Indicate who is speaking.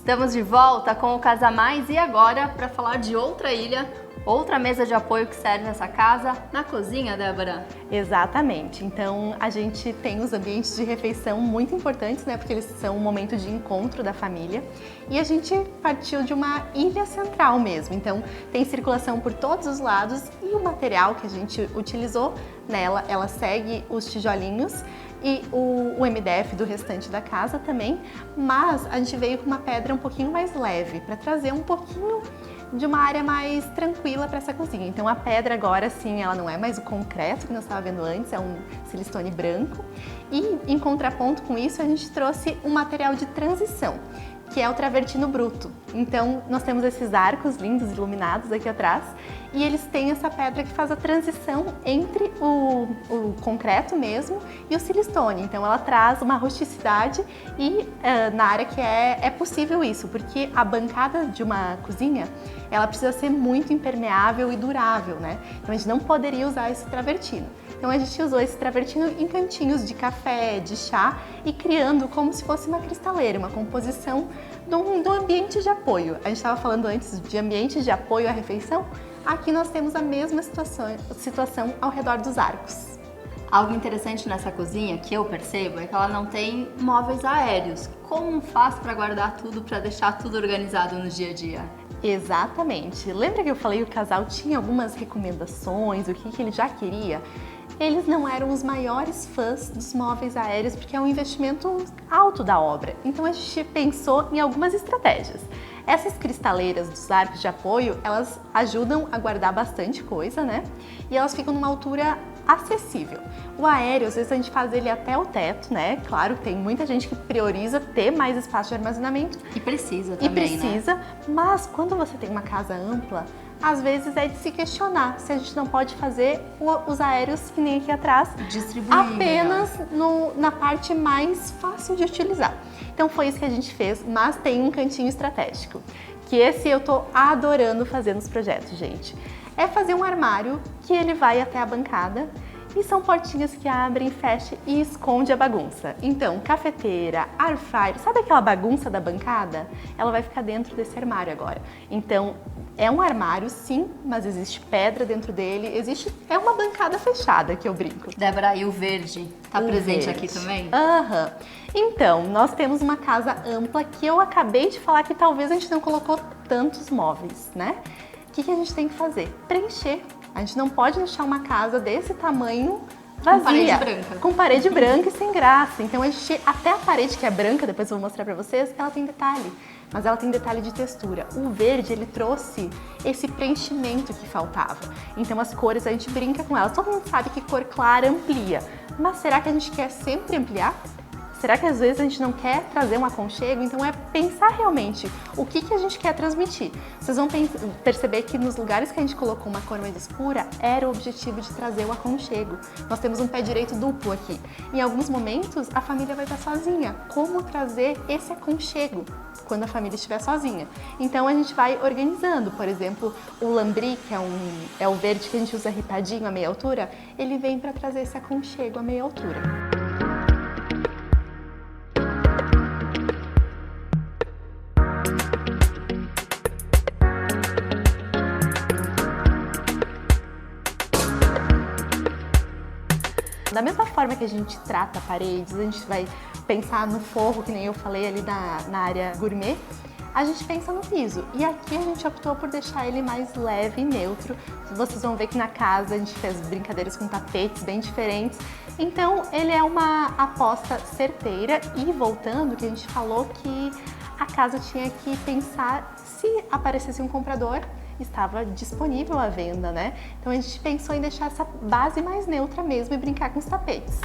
Speaker 1: Estamos de volta com o Casa Mais e agora para falar de outra ilha, outra mesa de apoio que serve nessa casa, na cozinha, Débora.
Speaker 2: Exatamente. Então a gente tem os ambientes de refeição muito importantes, né? Porque eles são um momento de encontro da família. E a gente partiu de uma ilha central mesmo. Então tem circulação por todos os lados e o material que a gente utilizou nela, ela segue os tijolinhos e o MDF do restante da casa também, mas a gente veio com uma pedra um pouquinho mais leve para trazer um pouquinho de uma área mais tranquila para essa cozinha. Então a pedra agora sim, ela não é mais o concreto que nós estávamos vendo antes, é um silestone branco. E em contraponto com isso, a gente trouxe um material de transição, que é o travertino bruto. Então nós temos esses arcos lindos iluminados aqui atrás e eles têm essa pedra que faz a transição entre o concreto mesmo e o silestone. Então ela traz uma rusticidade e na área que é possível isso, porque a bancada de uma cozinha ela precisa ser muito impermeável e durável, né? Então a gente não poderia usar esse travertino. Então a gente usou esse travertino em cantinhos de café, de chá e criando como se fosse uma cristaleira, uma composição do ambiente de apoio. A gente estava falando antes de ambiente de apoio à refeição, aqui nós temos a mesma situação ao redor dos arcos.
Speaker 1: Algo interessante nessa cozinha que eu percebo é que ela não tem móveis aéreos. Como faz para guardar tudo, para deixar tudo organizado no dia a dia?
Speaker 2: Exatamente. Lembra que eu falei que o casal tinha algumas recomendações, o que ele já queria? Eles não eram os maiores fãs dos móveis aéreos porque é um investimento alto da obra. Então a gente pensou em algumas estratégias. Essas cristaleiras dos arcos de apoio, elas ajudam a guardar bastante coisa, né? E elas ficam numa altura acessível. O aéreo, às vezes a gente faz ele até o teto, né? Claro, tem muita gente que prioriza ter mais espaço de armazenamento.
Speaker 1: E precisa também,
Speaker 2: né? Mas quando você tem uma casa ampla, às vezes é de se questionar se a gente não pode fazer os aéreos que nem aqui atrás,
Speaker 1: distribuir
Speaker 2: apenas na parte mais fácil de utilizar. Então foi isso que a gente fez, mas tem um cantinho estratégico, que esse eu tô adorando fazer nos projetos, gente. É fazer um armário que ele vai até a bancada e são portinhas que abrem, fecham e esconde a bagunça. Então, cafeteira, air fryer, sabe aquela bagunça da bancada? Ela vai ficar dentro desse armário agora. Então, é um armário, sim, mas existe pedra dentro dele, é uma bancada fechada que eu brinco.
Speaker 1: Débora, e o verde? Tá presente aqui também?
Speaker 2: Aham. Então, nós temos uma casa ampla que eu acabei de falar que talvez a gente não colocou tantos móveis, né? O que a gente tem que fazer? Preencher. A gente não pode deixar uma casa desse tamanho vazia.
Speaker 1: Com parede branca.
Speaker 2: Com parede branca e sem graça. Então, até a parede que é branca, depois eu vou mostrar pra vocês, ela tem detalhe. Mas ela tem detalhe de textura. O verde, ele trouxe esse preenchimento que faltava. Então as cores, a gente brinca com elas. Todo mundo sabe que cor clara amplia. Mas será que a gente quer sempre ampliar? Será que às vezes a gente não quer trazer um aconchego? Então é pensar realmente o que a gente quer transmitir. Vocês vão perceber que nos lugares que a gente colocou uma cor mais escura, era o objetivo de trazer o aconchego. Nós temos um pé direito duplo aqui. Em alguns momentos, a família vai estar sozinha. Como trazer esse aconchego quando a família estiver sozinha? Então a gente vai organizando. Por exemplo, o lambri, que é o verde que a gente usa ripradinho a meia altura, ele vem para trazer esse aconchego a meia altura. Da mesma forma que a gente trata paredes, a gente vai pensar no forro, que nem eu falei ali na área gourmet, a gente pensa no piso. E aqui a gente optou por deixar ele mais leve e neutro. Vocês vão ver que na casa a gente fez brincadeiras com tapetes bem diferentes. Então ele é uma aposta certeira. E voltando, que a gente falou que a casa tinha que pensar se aparecesse um comprador, estava disponível à venda, né? Então a gente pensou em deixar essa base mais neutra mesmo e brincar com os tapetes.